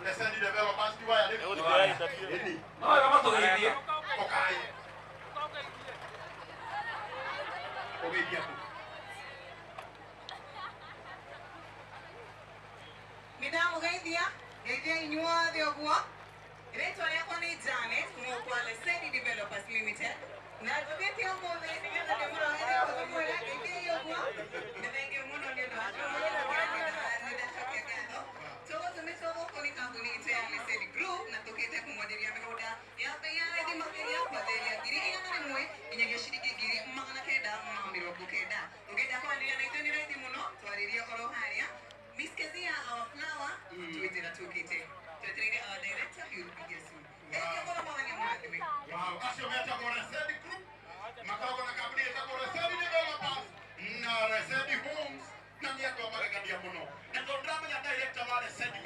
Resendi developers di waya ni. No, kama to hivi. Okai. Oge dia tu. Midamo gaidia inyua de ogwa. Inaitwa yako ni Janet kwa Lesedi Developers Limited. Na tuketi hapo mbele ndio ndio kwa kwa gaidia ogwa. Ndenge muno ndio Group na tukete kumwadelia mikoda ya bayana di materia bateria giri ya mwe inyege shiriki giri magana keda mamiro bukeda tuketa kwa ndia na iteni ready muno twariria koro haria miskezia our flower tuitira tukete tuitira our director yurupigia simu ndio koro magana mwadimi Wow, asio meta kwa Resendi Group. Makao na kaburi ya kwa Resendi Developers. Na Resendi Homes. Na ndia kwa magana dia muno. Na ndo drama ya director wa Resendi